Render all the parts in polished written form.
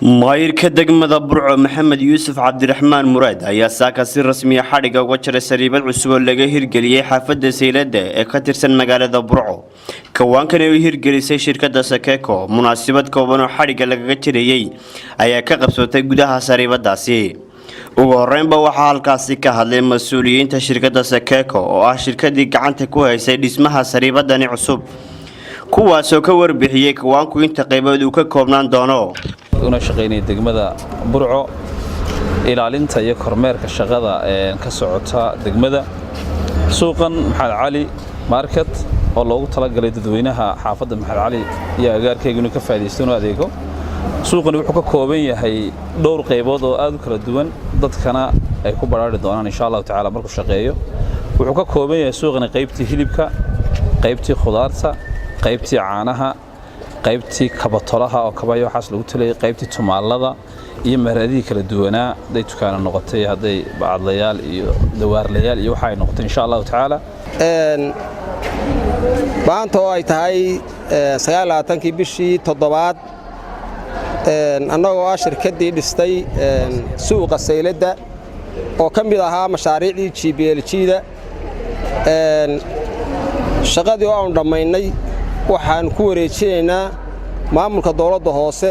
maayirka degmada Burco Maxamed Yuusuf Cabdiraxmaan Muraad ayaa saaka si rasmi ah xadhiga uga jaray sariibad cusub oo laga hirgeliyay xaafadda Seylada ee ka tirsan magaalada Burco. Kawaankan ay hirgelisay shirkadda Sakeko munaasabad kooban oo xadhiga lagaga jirayay ayaa ka qabsatay gudaha sariibadaasi. ugu horeynba waxaa halkaasi ka hadlay mas'uuliyiinta shirkadda Sakeko oo ah shirkadii gacanta ku haysay dhismaha sariibadani cusub, kuwaasoo ka warbixiyay kawaanku inta qaybood uu ka koobnaan doono. una shaqeynay degmada Burco ilaalinta iyo kormeerka shaqada ka socota degmada suuqan Maxamed Cali market oo loogu talagalay dadweynaha xaafadda Maxamed Cali iyo agaarkeeguna ka faa'iideystaan adeego. suuqan wuxuu ka kooban yahay dhowr qaybood oo aad u kala duwan, dadkana ay ku baraari doonaan insha Allah taala markuu shaqeeyo. wuxuu ka kooban yahay suuqan qaybtii hilibka, qaybtii khudaarta, qaybtii caanaha, qaybtii kabatolaha oo kabayo waxaas lagu talay, qaybtii tumaalada iyo maradii kala duwanaa day tukaana noqotay, haday bacadlayaal iyo dawaarlayaal iyo waxa ay noqotay insha Allah taala. maanta oo ay tahay 29 bishii 7 annagoo shirkadii dhistay suuqa Seylada oo kamid ahaa mashaariicii GBLG-da shaqadii oo aan dhamaynay waxaan ku wareejinaynaa maamulka dawladda hoose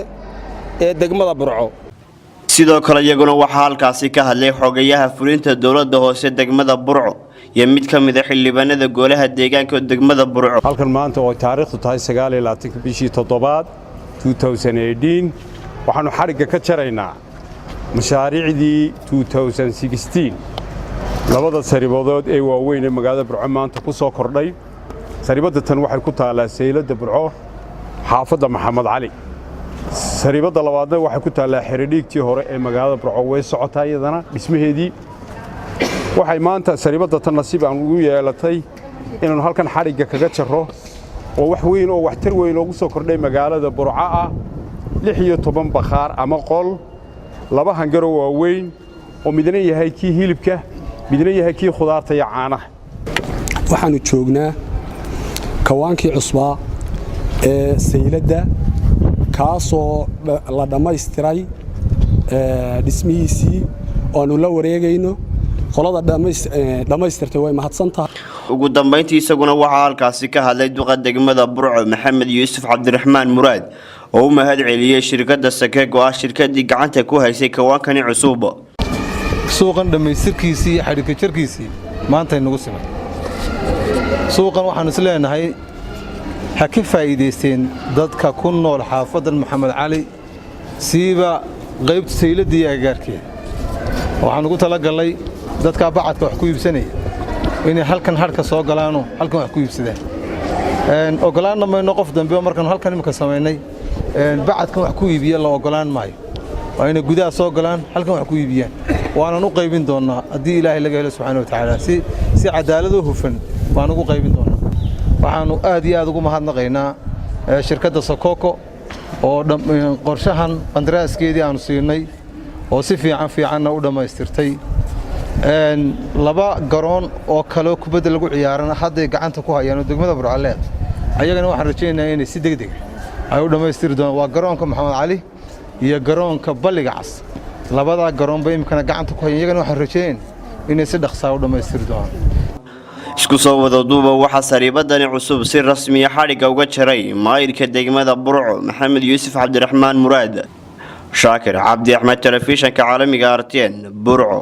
ee degmada Burco. sidoo kale iyaguna waxaa halkaasi ka hadlay xogayaha fulinta dawladda hoose degmada Burco iyo mid ka mid ah xildhibaanada golaha deegaanka degmada Burco. halkan maanta oo taariikhdu tahay 29 bishii 7 2018 waxaanu xariga ka jaraynaa mashaariicdii 2016 labada sariibadood ee waaweyn ee magaalada Burco maanta ku soo kordhay. sariibada tan waxay ku taalaa Seylada Burco xaafadda Maxamed Cali. sariibada labaadna waxay ku taalaa xiriidhigtii hore ee magaalada Burco way socotaa iyadana dhismaheedii. waxay maanta sariibada tan nasiib aan ugu yeelatay inaan halkan xariga kaga jaro oo wax weyn oo waxtar weyn ugu soo kordhay magaalada Burco ah 16 bakhaar ama qol, laba hangar oo waaweyn oo midna yahay kii hilibka midna yahay kii khudaarta iyo caanaha. waxaanu joognaa kawaankii cusbaa ee Seylada kaasoo la dhammaystiray dhismihiisii oo aanu la wareegayno. qolada dhammaystirtay way mahadsantahay. ugu dambeyntii isaguna waxaa halkaasi ka hadlay duqa degmada Burco Maxamed Yuusuf Cabdiraxmaan Muraad oo u mahad celiyay shirkadda Sakeko ah shirkadii gacanta ku haysay kawaankani cusub. suuqan dhammaystirkiisii iyo xadhiga jarkiisii maanta inagu simay. suuqan waxaan is leenahay ha ka faa'iideysteen dadka ku nool xaafadda Maxamed Cali siiba qaybta Seylada iyo agaarkeeda. waxaan ugu talagalay dadka bacadka wax ku iibsanaya inay halkan harka soo galaano halkan wax ku iibsadaan. ogolaanna mayno qof dambe markaan halkan imka sameynay bacadkan wax ku iibiyo la ogolaan maayo. waa inay gudaha soo galaan halkan wax ku iibiyaan. waana u qaybin doonaa haddii Ilaahay laga helo subxaanahu wa ta'aala si cadaalad oo hufan waan ugu qaybin doonaa. waxaanu aad iyo aad ugu mahadnaqaynaa shirkadda Sakeko oo qorshahan qandaraaskeedii aanu siinay oo si fiicanna u dhammaystirtay. laba garoon oo kale kubadda lagu ciyaarana hadday gacanta ku hayaan degmada Burco leed. ayagana waxaan rajaynayaa inay si degdeg ay u dhammaystiri doonaan. waa garoonka Maxamed Cali iyo garoonka Balliga Cas. labada garoon bay imkana gacanta ku hayaan. ayagana waxaan rajaynayaa inay si dhaqso ah u dhammaystiri doonaan. isku soo wada duuba waxaa sariibadani cusub si rasmi ah xadhiga uga jaray maayirka degmada Burco Maxamed Yuusuf Cabdiraxmaan Muraad. shaakir cabdi axmed, telefishanka caalamiga RTN Burco.